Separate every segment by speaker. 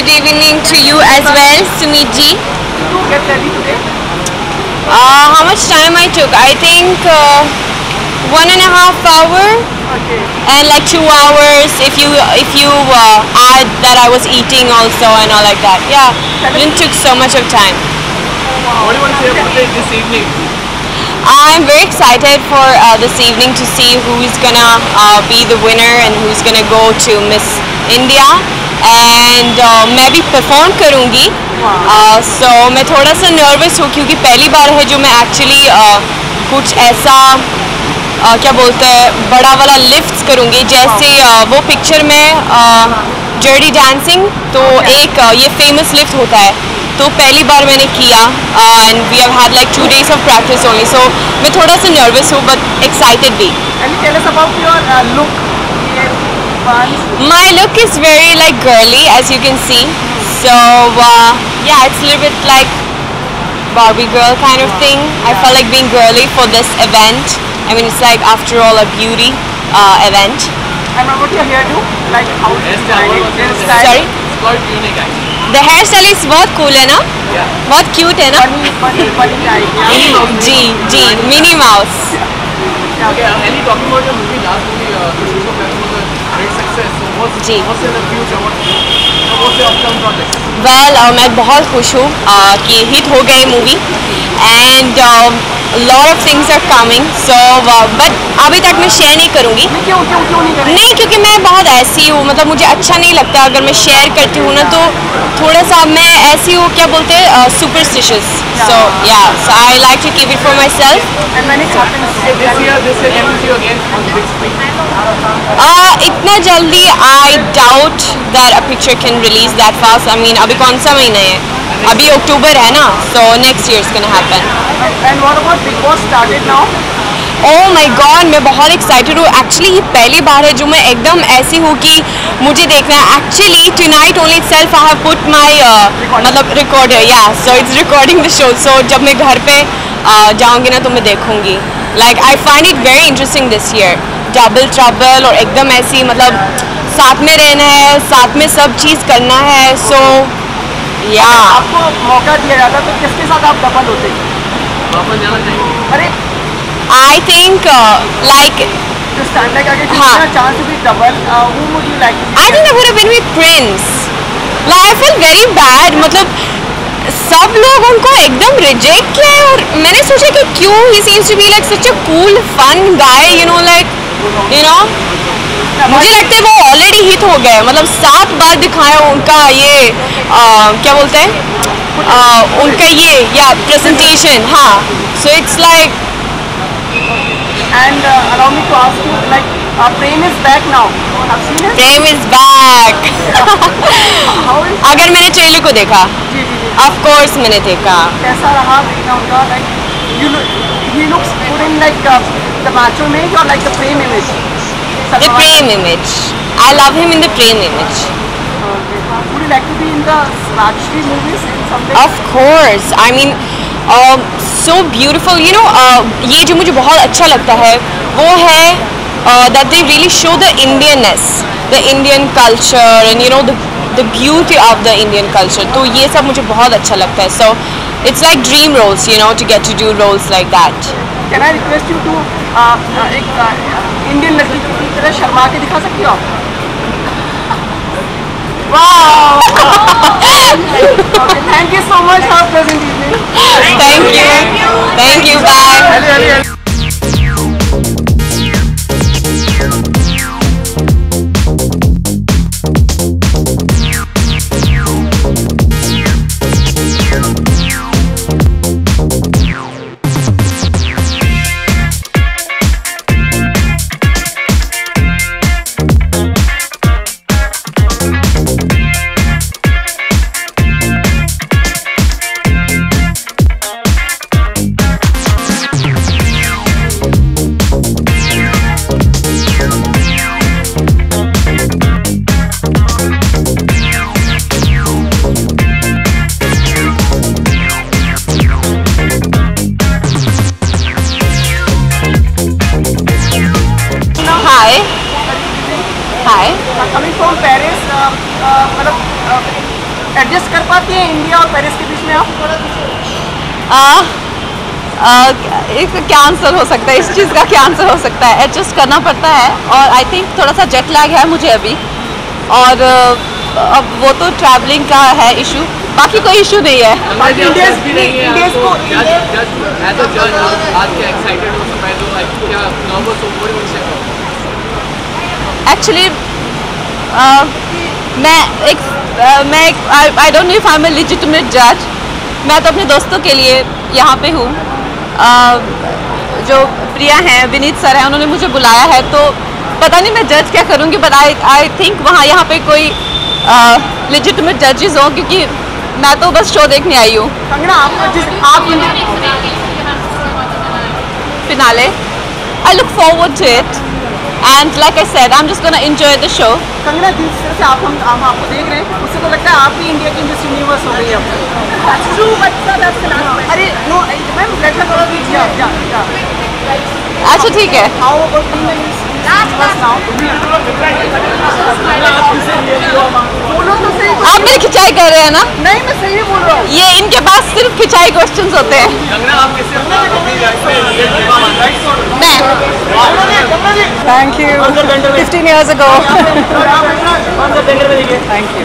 Speaker 1: good evening to you as well, Sumit ji.
Speaker 2: To get ready today?
Speaker 1: How much time I took? I think 1.5 hours.
Speaker 2: Okay.
Speaker 1: And like 2 hours if you add that I was eating also and all like that. Yeah, it took so much of time.
Speaker 2: What do you want to say about this evening?
Speaker 1: I'm very excited for this evening to see who is gonna be the winner and who's gonna go to Miss India. And मैं भी perform करूँगी. So मैं थोड़ा सा nervous हूँ क्योंकि पहली बार है जो मैं actually कुछ ऐसा क्या बोलते हैं बड़ा वाला लिफ्ट्स करूँगी जैसे वो पिक्चर में जर्डी डांसिंग तो एक ये फेमस लिफ्ट होता है तो पहली बार मैंने किया and we have had like 2 days of practice only so मैं थोड़ा सा नर्वस हूँ बट एक्साइटेड भी.
Speaker 2: And tell us about your look.
Speaker 1: My look is very like girly as you can see so yeah it's a little bit like Barbie girl kind of thing. I felt like being girly for this event. I mean, it's like after all a beauty event.
Speaker 2: And what your hairdo? Like how hairstyle?
Speaker 1: Sorry?
Speaker 2: It's quite unique actually.
Speaker 1: The hairstyle is बहुत cool है ना?
Speaker 2: Yeah.
Speaker 1: बहुत cute है ना?
Speaker 2: Funny type.
Speaker 1: Ji ji Minnie Mouse.
Speaker 2: Okay. And you talking about your movie last movie, Christmas of Paris was a great success. So what's in the future? What's the upcoming project?
Speaker 1: Well, मैं बहुत खुश हूँ कि hit हो गई movie and lot of things are coming so but अभी तक मैं शेयर नहीं करूँगी.
Speaker 2: क्यों नहीं करेंगे?
Speaker 1: नहीं क्योंकि मैं बहुत ऐसी हूँ मतलब मुझे अच्छा नहीं लगता अगर मैं शेयर करती हूँ ना तो थोड़ा सा मैं ऐसी हूँ क्या बोलते हैं superstitious so yeah so I like to keep it for myself.
Speaker 2: And when it happens this year can we see you again on the big screen?
Speaker 1: इतना जल्दी I doubt that a picture can release that fast. I mean अभी कौन सा महीना है अभी अक्टूबर है ना so next year is gonna happen.
Speaker 2: And what about Big Boss started now?
Speaker 1: Oh my God मैं बहुत excited हूँ actually ये पहली बार है जो मैं एकदम ऐसी हूँ कि मुझे देखना है actually tonight only itself I have put my मतलब recorder yeah so it's recording the show so जब मैं घर पे जाऊँगी ना तो मैं देखूँगी like I find it very interesting this year double trouble और एकदम ऐसी मतलब साथ में रहना है साथ में सब चीज़ करना है so yeah
Speaker 2: आपको मौका दिया जाता तो किसके साथ आप डबल होते? वापस जाना चाहिए. अरे
Speaker 1: I think like
Speaker 2: to stand like अगर किसी chance to be double who would you like to be?
Speaker 1: I think I would have been with Prince. Like I feel very bad मतलब सब लोग उनको एकदम रिजेक्ट किया है और मैंने सोचा कि क्यों he seems to be like such a cool fun guy you know मुझे लगता है वो ऑलरेडी हिट हो गए मतलब 7 बार दिखाया उनका ये क्या बोलते हैं उनका ये या प्रेजेंटेशन हाँ so it's like
Speaker 2: and allow me to ask you like Prem is back now. Have seen it?
Speaker 1: Prem is back.
Speaker 2: How is
Speaker 1: अगर मैंने ट्रेलर को देखा
Speaker 2: जी
Speaker 1: of course मैंने देखा.
Speaker 2: कैसा रहा देखना उनका like he looks good in like the macho image or like the Prem image?
Speaker 1: The Prem image. I love him in the Prem image.
Speaker 2: Would you like to be in the Rajshri movies in some way?
Speaker 1: Of course. I mean, so beautiful. You know, ये जो मुझे बहुत अच्छा लगता है वो है that they really show the Indianness, the Indian culture, and you know the beauty of the Indian culture. तो ये सब मुझे बहुत अच्छा लगता है. So it's like dream roles, you know, to get to do roles like that.
Speaker 2: Can I request you to एक Indian लड़की की तरह शर्मा के दिखा सकती हो आप? Wow! Okay, thank you so much for a pleasant evening.
Speaker 1: Thank you. Bye. Hi.
Speaker 2: Coming from Paris, मतलब एडजस्ट कर पाती हैं इंडिया और पेरिस के बीच में आप?
Speaker 1: इसका क्या आंसर हो सकता है, इस चीज़ का क्या आंसर हो सकता है? एडजस्ट करना पड़ता है और आई थिंक थोड़ा सा जेट लैग है मुझे अभी, और अब वो तो ट्रैवलिंग का है इशू, बाकी कोई इशू नहीं है। एक्चुअली मैं I don't know if I am a legitimate जज। मैं तो अपने दोस्तों के लिए यहाँ पे हूँ। जो प्रिया हैं, विनीत सर हैं, उन्होंने मुझे बुलाया है, तो पता नहीं मैं जज क्या करूँगी, बट आई थिंक वहाँ यहाँ पे कोई लेजिटिमेट जजेस हों, क्योंकि मैं तो बस शो देखने आई हूँ।
Speaker 2: कंगना, आप
Speaker 1: finale, I look forward to it and like I said, I am just gonna enjoy the show.
Speaker 2: Kangana, जिस तरह से हम आपको देख रहे हैं, उससे तो लगता है आप भी इंडिया की मिस यूनिवर्स हो गई है। That's true, but sir, that's the last question. अरे no, ma'am let her go.
Speaker 1: अच्छा ठीक है।
Speaker 2: How about being a miss universe now? बोलो तो सही।
Speaker 1: आप मेरी खिंचाई कर रहे हैं ना?
Speaker 2: नहीं, मैं सही बोल रहा हूँ।
Speaker 1: ये इनके पास सिर्फ खिंचाई क्वेश्चंस होते हैं।
Speaker 2: कंगना, आप किससे
Speaker 3: Thank you. 15 years ago. Thank you.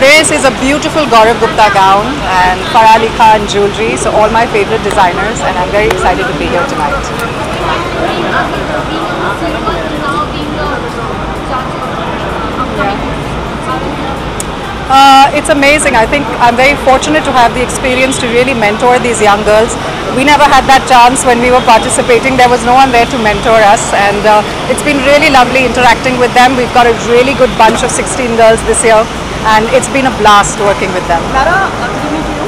Speaker 3: This is a beautiful Gaurav Gupta gown and Farah Ali Khan jewelry, so all my favorite designers, and I'm very excited to be here tonight. It's amazing. I think I'm very fortunate to have the experience to really mentor these young girls. We never had that chance when we were participating. There was no one there to mentor us, and it's been really lovely interacting with them. We've got a really good bunch of 16 girls this year, and it's been a blast working with them.
Speaker 2: Lara, good evening to you.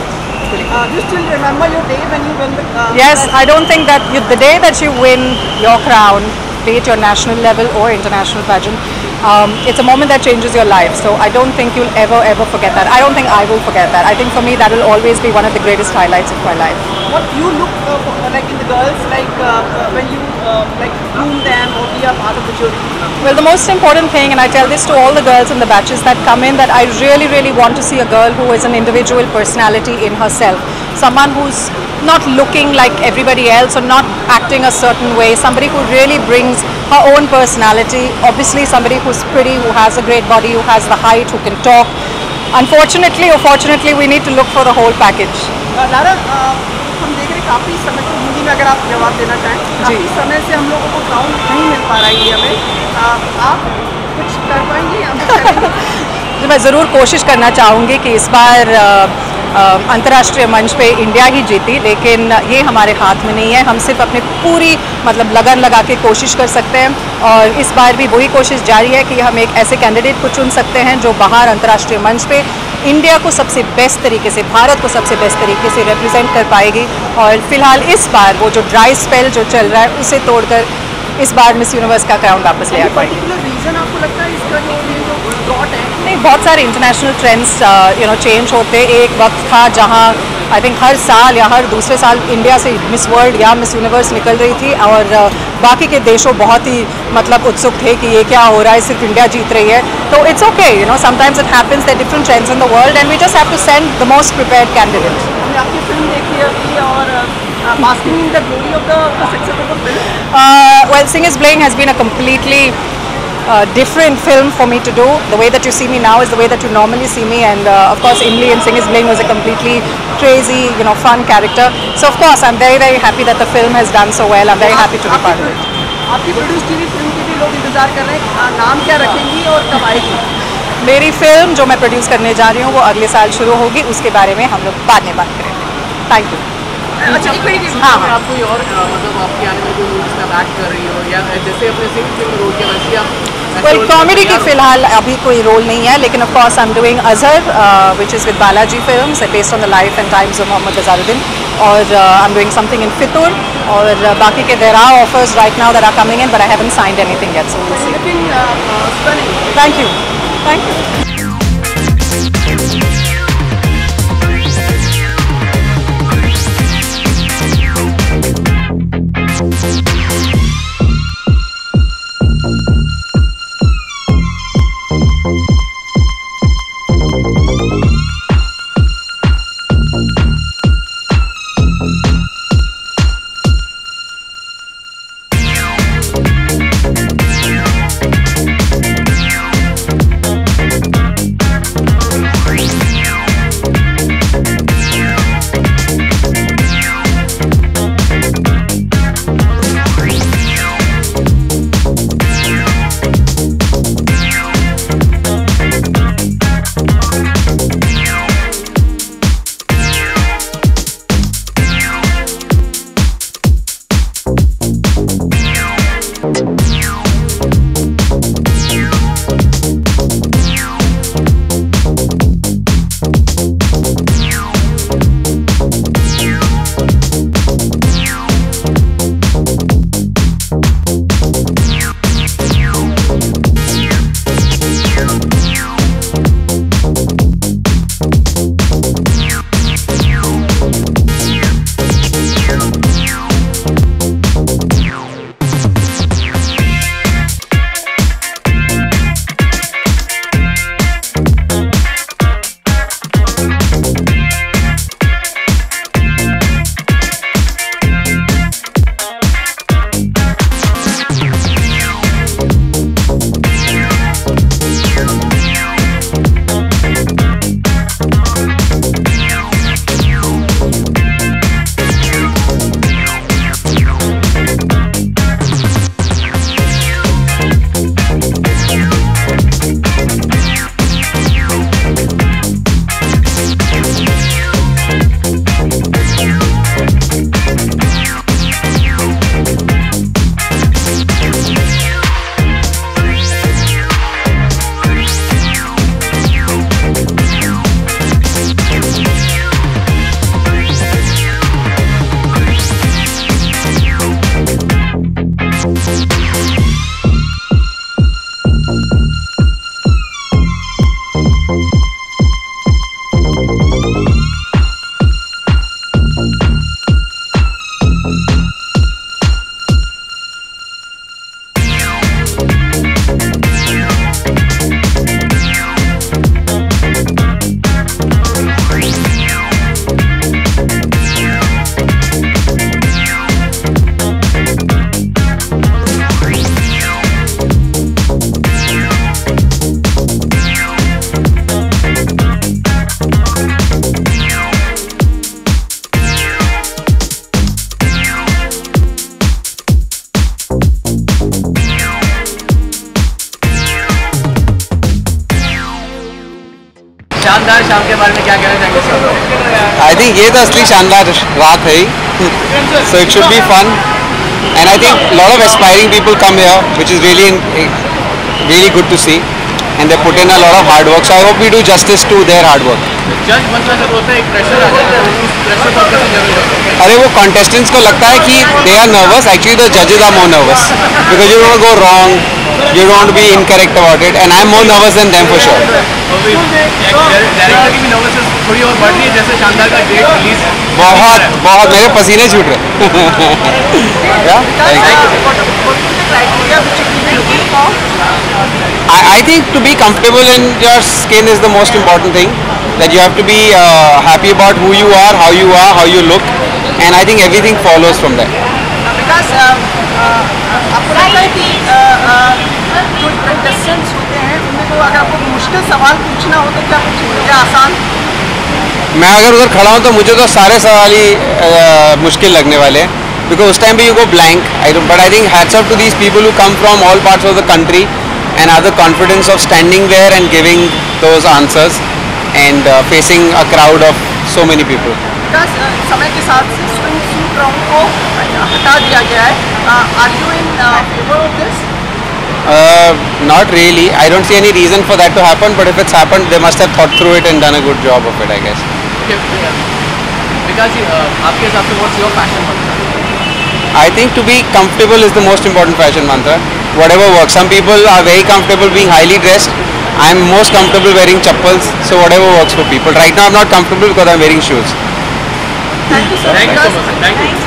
Speaker 2: You still remember your day when you won the...
Speaker 3: Yes, I don't think that the day that you win your crown, be it your national level or international pageant, it's a moment that changes your life. So I don't think you'll ever forget that. I don't think I will forget that. I think for me that will always be one of the greatest highlights of my life.
Speaker 2: What you look like in the girls, like when you like groom them or be a part of the jury?
Speaker 3: Well, the most important thing, and I tell this to all the girls in the batches that come in, that I really want to see a girl who is an individual personality in herself. Someone who's not looking like everybody else or not acting a certain way. Somebody who really brings her own personality. Obviously somebody who's pretty, who has a great body, who has the height, who can talk. Unfortunately or fortunately, we need to look for the whole package.
Speaker 2: Lara, हम देख रहे काफ़ी समय से हिंदी में अगर आप जवाब देना चाहें, काफ़ी समय से हम लोगों को क्राउन नहीं मिल पा रहा है इंडिया में, आप कुछ कर पाएंगे?
Speaker 3: मैं ज़रूर कोशिश करना चाहूँगी कि इस बार अंतर्राष्ट्रीय मंच पे इंडिया ही जीती, लेकिन ये हमारे हाथ में नहीं है। हम सिर्फ अपनी पूरी लगन लगा के कोशिश कर सकते हैं, और इस बार भी वही कोशिश जारी है कि हम एक ऐसे कैंडिडेट को चुन सकते हैं जो बाहर अंतर्राष्ट्रीय मंच पे इंडिया को सबसे बेस्ट तरीके से, भारत को सबसे बेस्ट तरीके से रिप्रेजेंट कर पाएगी। और फिलहाल इस बार वो जो ड्राई स्पेल जो चल रहा है उसे तोड़कर इस बार मिस यूनिवर्स का क्राउन वापस ले आ पाएगी।
Speaker 2: रीज़न आपको लगता है इसका जो डॉट है?
Speaker 3: नहीं, बहुत सारे इंटरनेशनल ट्रेंड्स चेंज होते। एक वक्त था जहां आई थिंक हर साल या हर दूसरे साल इंडिया से मिस वर्ल्ड या मिस यूनिवर्स निकल रही थी, और बाकी के देशों बहुत ही उत्सुक थे कि ये क्या हो रहा है, सिर्फ इंडिया जीत रही है। तो it's okay, sometimes it happens, there different trends in the world and we just have to send the most prepared candidate.
Speaker 2: आपकी फिल्म देखी है और basking in the glory of the success of the film?
Speaker 3: Well, Sing is Bling has been a completely different film for me to do. The way that you see me now is the way that you normally see me, and of course Imli in Sing is Bling was a completely crazy, fun character. So of course I'm very happy that the film has done so well. I'm very happy to be part of it.
Speaker 2: आपकी produce की film के भी लोग इंतजार कर रहे हैं, नाम क्या रखेंगी और कब आएगी?
Speaker 3: मेरी फिल्म जो मैं प्रोड्यूस करने जा रही हूँ वो अगले साल शुरू होगी, उसके बारे में हम लोग बाद में बात करेंगे। Thank you.
Speaker 2: अच्छा, हाँ, आप कोई और आपकी आने में कोई मूवीज में एक्ट कर रही हो, या जैसे अपने सिंग फिल्म रोल किया वैसे आप?
Speaker 3: Well, कॉमेडी की फिलहाल अभी कोई रोल नहीं है, लेकिन of course I am doing Azhar which is with Balaji films based on the life and times of Mohammad Ghazaluddin, और I am doing something in Fitoor, और बाकी के there are offers right now that are coming in, but I haven't signed anything yet, so will see. Thank you.
Speaker 4: शानदार शाम के बारे में क्या कहना चाहेंगे?
Speaker 5: आई थिंक ये तो असली शानदार रात है, so it should be fun, and I think a lot of aspiring people come here, which is really good to see, and they put in a lot of hard work. So I hope we do justice to their hard work.
Speaker 4: जज बनना जब होता है एक pressure आ जाता है, उस pressure को कैसे जज करते हैं?
Speaker 5: अरे वो contestants को लगता है कि they are nervous. Actually the judges are more nervous because you don't want to go wrong, you don't want to be incorrect about it, and I'm more nervous than them for sure.
Speaker 4: Director की भी nervousness थोड़ी और बढ़ रही है जैसे शानदार का डेट रिलीज?
Speaker 5: बहुत मेरे पसीने छूट रहे I think to be comfortable in your skin is the most important thing. That you have to be happy about who you are, how you look, and I think everything follows from that.
Speaker 2: Because आपको लगता है कि जो contestants होते हैं उनमें को अगर आपको मुश्किल सवाल पूछना हो तो क्या आसान?
Speaker 5: मैं अगर उधर खड़ा हूँ तो मुझे तो सारे सवाल ही मुश्किल लगने वाले हैं, because उस टाइम पे you go blank. But I think hats off to these people who come from all parts of the country and have the confidence of standing there and giving those answers and facing a crowd of so many people.
Speaker 2: Because समय के साथ से swing suit round को हटा दिया गया है. Are you in favor of this?
Speaker 5: Not really. I don't see any reason for that to happen, but if it's happened, they must have thought through it and done a good job of it, I guess.
Speaker 4: विकास जी, आपके हिसाब से what's your fashion mantra?
Speaker 5: I think to be comfortable is the most important fashion mantra. Whatever works. Some people are very comfortable being highly dressed. I'm most comfortable wearing chappals, so whatever works for people. Right now I'm not comfortable because I'm wearing shoes.
Speaker 2: Thank you so much.
Speaker 4: Thank you so much. Thank you.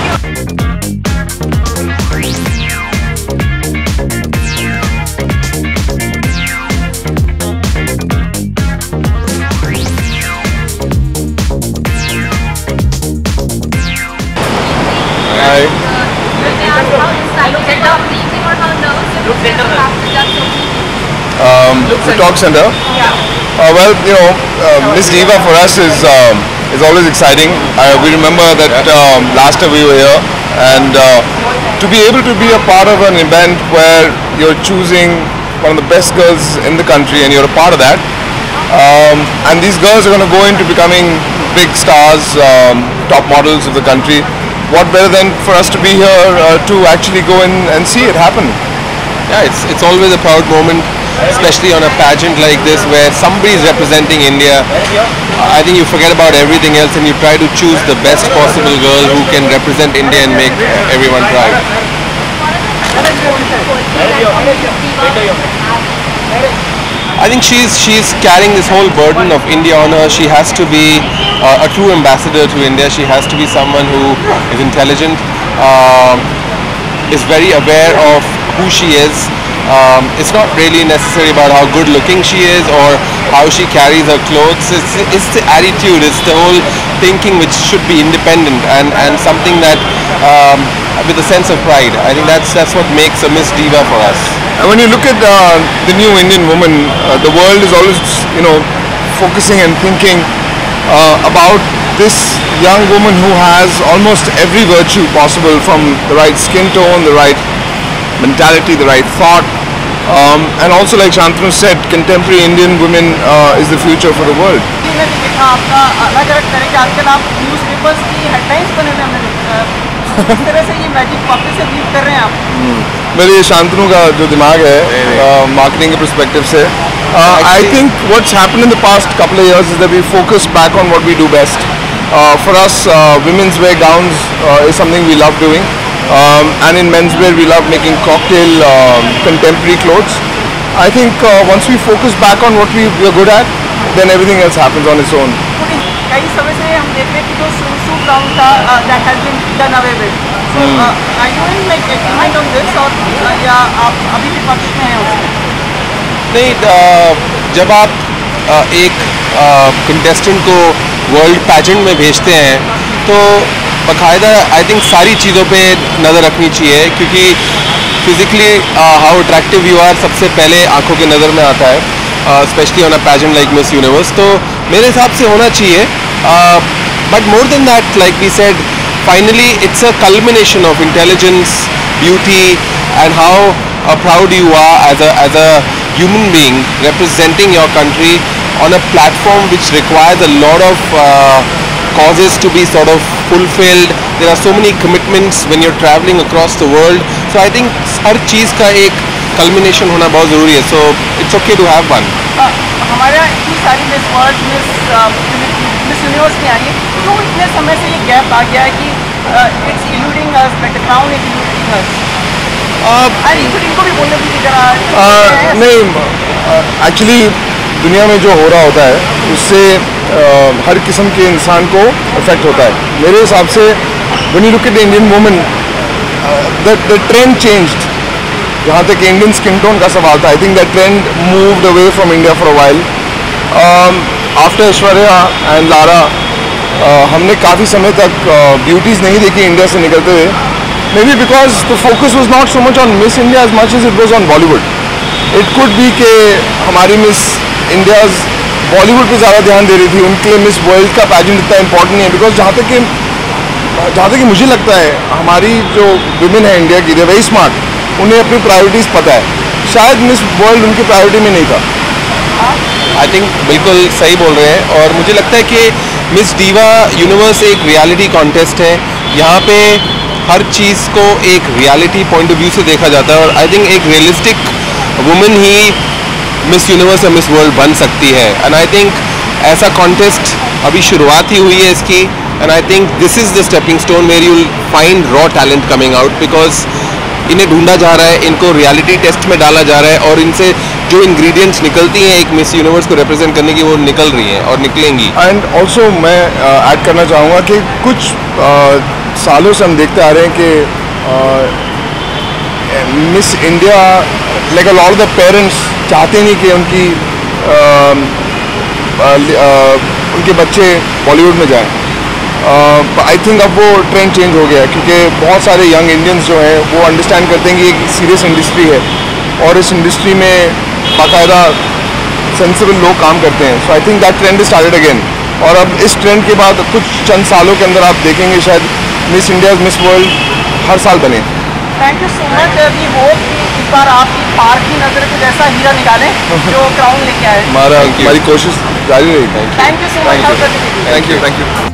Speaker 6: Talk Center. Well, you know, Miss Diva for us is always exciting. We remember that last time we were here, and to be able to be a part of an event where you're choosing one of the best girls in the country and you're a part of that, and these girls are going to go into becoming big stars, top models of the country. What better than for us to be here to actually go in and see it happen?
Speaker 5: Yeah, it's always a proud moment, especially on a pageant like this where somebody is representing India. I think you forget about everything else and you try to choose the best possible girl who can represent India and make everyone proud. I think she's carrying this whole burden of India on her. She has to be a true ambassador to India. She has to be someone who is intelligent, is very aware of who she is. It's not really necessary about how good looking she is or how she carries her clothes. It's the attitude, it's the whole thinking which should be independent and something that with a sense of pride. I think that's what makes a Miss Diva for us.
Speaker 6: And when you look at the new Indian woman, the world is always, you know, focusing and thinking about this young woman who has almost every virtue possible, from the right skin tone, the right mentality, the right thought, and also, like Shantanu said, contemporary Indian women is the future for the world.
Speaker 2: मैंने भी देखा आपका अलग-अलग तरह के आजकल आप newspapers की हेडलाइंस बने हुए हमने इस तरह से ये मैजिक कॉपी से रीड कर रहे हैं आप?
Speaker 6: मेरे ये शांतनु का जो दिमाग है मार्केटिंग के पर्सपेक्टिव से, I think what's happened in the past couple of years is that we focus back on what we do best. For us, women's wear gowns is something we love doing, and in men's wear we love making cocktail contemporary clothes. I think once we focus back on what we are good at, then everything else happens on its own.
Speaker 2: कई समय से हम देख रहे हैं कि जो suit round था that has been done away with. So are you in like agreement on this और या आप अभी भी पक्ष में हैं उसमें?
Speaker 5: नहीं, जब आप एक कंटेस्टेंट को वर्ल्ड पैजेंट में भेजते हैं तो बाकायदा आई थिंक सारी चीज़ों पे नज़र रखनी चाहिए, क्योंकि physically how attractive you are सबसे पहले आंखों की नज़र में आता है, specially on a pageant like Miss Universe. तो मेरे हिसाब से होना चाहिए, but more than that, like we said, finally it's a culmination of intelligence, beauty and how proud you are as a human being representing your country on a platform which requires a lot of causes to be sort of fulfilled. There are so many commitments when you're traveling across the world. So I think हर चीज़ का एक culmination होना बहुत ज़रूरी है. So it's okay to have one.
Speaker 2: हमारे यहाँ इतनी सारी मिस वर्ल्ड मिस यूनिवर्स में आई है, तो इतने समय से ये गैप आ गया है कि it's eluding us, the crown is eluding us. अरे इनको भी बोलने की जगह
Speaker 6: नहीं, एक्चुअली दुनिया में जो हो रहा होता है उससे हर किस्म के इंसान को इफेक्ट होता है. मेरे हिसाब से when you look at the Indian women, the trend changed. जहाँ तक इंडियन स्किन टोन का सवाल था, आई think that trend moved away from India for a while. After Aishwarya and Lara हमने काफ़ी समय तक ब्यूटीज़ नहीं देखी इंडिया से निकलते हुए. May be because the focus was not so much on Miss India as much as it was on Bollywood. It could be कि हमारी मिस इंडियाज़ बॉलीवुड पे ज़्यादा ध्यान दे रही थी, उनके लिए मिस वर्ल्ड का पैजेंट इतना इंपॉर्टेंट नहीं है. बिकॉज जहाँ तक कि मुझे लगता है हमारी जो विमेन है इंडिया की, दे वेरी स्मार्ट, उन्हें अपनी प्रायोरिटीज़ पता है. शायद मिस वर्ल्ड उनकी प्रायोरिटी में नहीं था.
Speaker 5: आई थिंक बिल्कुल सही बोल रहे हैं. और मुझे लगता है कि मिस डीवा यूनिवर्स एक रियलिटी कॉन्टेस्ट है. यहाँ पे हर चीज़ को एक रियलिटी पॉइंट ऑफ व्यू से देखा जाता है. और आई थिंक एक रियलिस्टिक वुमेन ही मिस यूनिवर्स या मिस वर्ल्ड बन सकती है. एंड आई थिंक ऐसा कॉन्टेस्ट अभी शुरुआत ही हुई है इसकी. And I think this is the stepping stone where you will find raw talent coming out. Because इन्हें ढूंढा जा रहा है, इनको रियलिटी टेस्ट में डाला जा रहा है, और इनसे जो इंग्रेडिएंट्स निकलती हैं एक मिस यूनिवर्स को रिप्रेजेंट करने की, वो निकल रही हैं और निकलेंगी.
Speaker 6: एंड ऑल्सो मैं ऐड करना चाहूँगा कि कुछ सालों से हम देखते आ रहे हैं कि miss India, like a lot of the parents चाहते नहीं कि उनके बच्चे बॉलीवुड में जाएं. आई थिंक अब वो ट्रेंड चेंज हो गया है, क्योंकि बहुत सारे यंग इंडियंस जो हैं वो अंडरस्टैंड करते हैं कि एक सीरियस इंडस्ट्री है और इस इंडस्ट्री में बाकायदा सेंसिबल लोग काम करते हैं. So I think that trend is started again. और अब इस ट्रेंड के बाद कुछ चंद सालों के अंदर आप देखेंगे शायद मिस इंडिया, मिस वर्ल्ड हर साल बने.
Speaker 2: Thank you so much. We hope कि इस बार आपकी पार की नज़र के जैसा हीरा निकालें जो क्राउन लेके आए.
Speaker 6: हमारी कोशिश जारी रही.
Speaker 2: Thank you so much.
Speaker 6: Thank you.